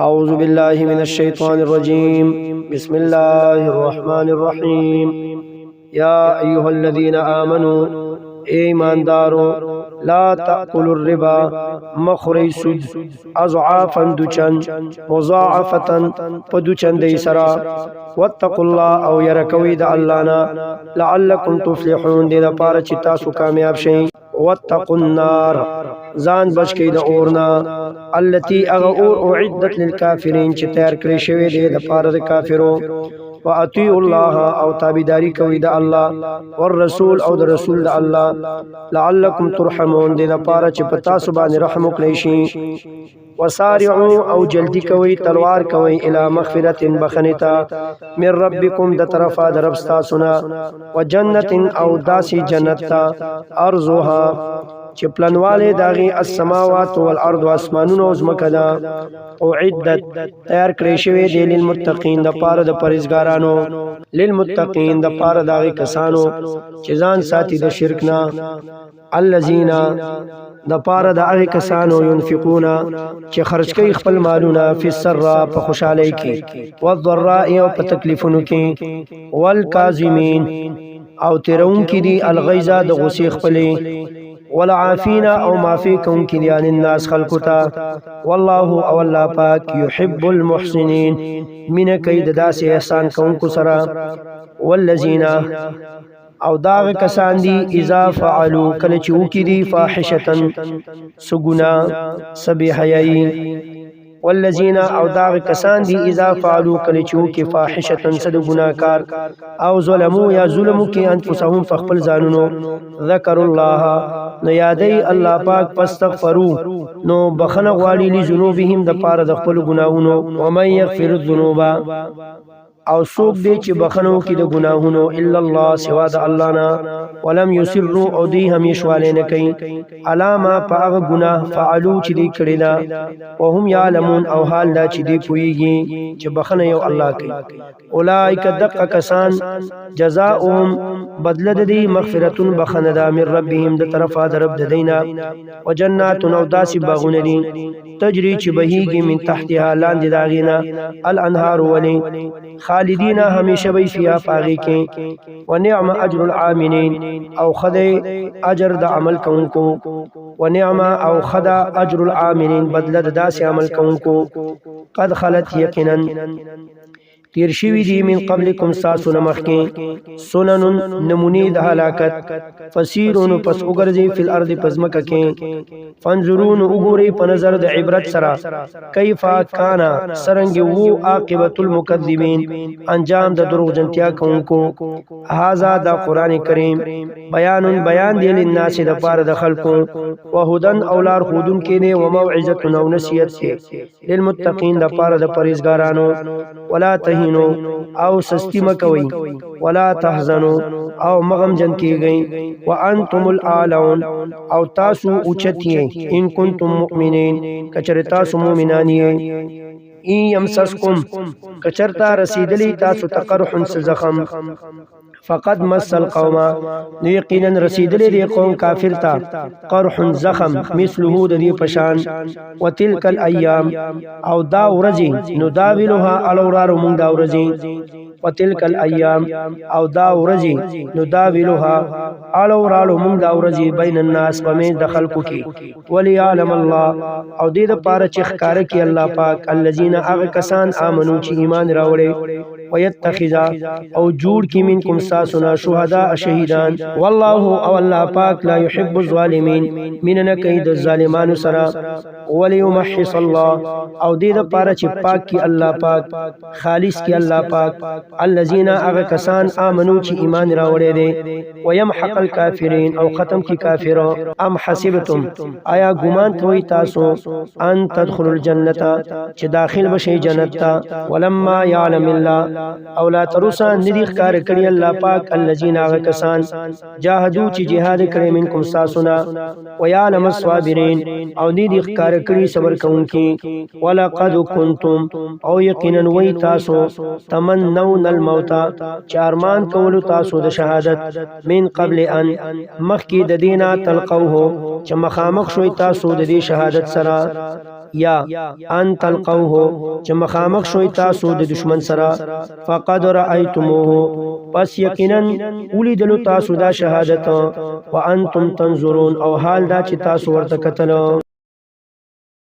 أعوذ بالله من الشيطان الرجيم بسم الله الرحمن الرحيم يا أيها الذين آمنوا ایمان دارو لا تأكلوا الربا مخری سود اضعافا دوچن مضاعفتا پدوچن دی سرا واتقوا الله او يرکوی د الله نا لعلكم تفلحون دی د پاره چې تاسو کامیاب شئ واتقوا النار ځان بچ کړئ د اورنا التي اور اعدت للكافرين چې تیار کړی شوی دی د پاره د کافرو واطيعوا الله او تابعداري کوي د الله والرسول او د رسول د الله لعلكم ترحمون د لپاره چې پتا سو باندې رحم وکړي شي وسارعوا او جلدی کوي تلوار کوي الی مغفرت بخنتا من ربکم د طرفا د رب تاسو وجنت او داسی جنت ارزها چې پلنواله داغي السماوات والارض واسمانونو او زمکه دا او عدت تیار کړی شوی دی للمتقین د پاره د پرهیزګارانو للمتقین د پاره داغي کسانو چې ځان ساتي د شرک نه الذين د پاره د هغه کسانو ينفقون چې خرج کوي خپل مالونه په سرا په خوشالۍ کې والضراء او په تکلیفونو کې والکاظمین او تیرون کې دي الغیظ د غصې خپلې والعافین او معافی کون کی دیان الناس خلقتا والله او الله پاک يحب المحسنین من کید داس احسان کون کو سرا والذین او داغ کسان دی اذا فعلوا کله چو کی دی فاحشتا سگنا سبی حیائی والذین او داغ کسان دی اذا فعلوا کله چو کی فاحشتا صد گناکار او ظلموا یا ظلموا کی انفسهم فخپل ځانونو ذکر الله نو یادی الله پاک پستغفروا نو بخنه غواړي لذنوبهم د پاره د خپل ګناهونو و من یغفر الذنوب او سوک دی چې بخنو کې د ګناهونو الا الله سوا د الله نه ولم یسروا او دی همیشواله نه کوي علامه پاغه ګناه فعلوا چې دی کړي دا او هم یعلمون او حال دا چې دی پويږي چې بخنه یو الله کوي اولئک دق کسان جزاؤهم بدل دی مغفرتون بخنه دا من ربهم د طرفا د رب د دینا وجنات او داسي باغونه دي تجري چې بهيږي من تحتها لاندې داغینا الانهار ولي خالدین همیشه وی فیا پاغي کې ونعم اجر العاملین او خدای اجر د عمل کوونکو ونعم او خدا اجر العاملین بدل د داسې عمل کوونکو قد خلت یقینا تیر شوی دی من قبلکم ساسو نمخکی سنن نمونی د هلاکت فسیرون پس وګرځي فی الارض پزمکه کې فانظرون وګوري په نظر د عبرت سره کیف کانا سرنګ وو عاقبت المکذبین انجام د دروغجنتیا کوونکو هاذا د قران کریم بیان دی للناس د پاره د خلقو وهدن اولار خودن کې نه و موعظه او نصیحت کې للمتقین د پاره د پرهیزګارانو ولا او سستی مکوي ولا تحزنوا او مغم جن کیږي وانتم الاعلون او تاسو اوچتیه ان کنتم مؤمنین کچره تاسو مؤمنان یې ان يمسسكم کچرتا رسیدلی تاسو تقرح زخم فقد مس القوم یقینا رسیدلی دی قوم کافر تا قرح زخم مثله د دی پشان وتلك الايام او دا ورځي نو داولها الورار مونږ دا ورځي وتلك الايام او دا ورځي نو داولها الورالو مونږ دا ورځي بین الناس پمې د خلقو کې وليعلم الله او دې د پاره چې ښکار کې الله پاک الذين اغه کسان امنو چې ایمان راوړي ويتخذ او جوړ کی منکم ساسنا شهدا شهیدان والله او الله پاک لا يحب الظالمين مننا کید الظالمان سرا وليمحص الله او دې د پاره چې پاک کی الله پاک خالص کی الله پاک الذين اغه کسان امنو چې ایمان راوړي دي ويمحق الكافرين او ختم کی کافرو ام حسبتم آیا ګمان کوي تاسو ان تدخلوا الجنه چې داخل بشي جنت ته ولما يعلم الله او لا ترسا ندیخ کار کړی الله پاک الذين اغه کسان جاهدوا چې جهاد کړی منکم ساسنا ويعلم الصابرين او ندیخ کار کړی صبر کوونکی ولقد كنتم او یقینا وی تاسو تمنون الموت چارمان کول تاسو د شهادت من قبل ان مخکی د دینا تلقوه چې مخامخ شوي تاسو د دې شهادت سره یا ان تلقوه چې مخامخ شوي تاسو د دشمن سره فقد رأیتموه پس یقینا ولیدلو تاسو دا شهادت وانتم تنظرون او حال دا چې تاسو ورته کتل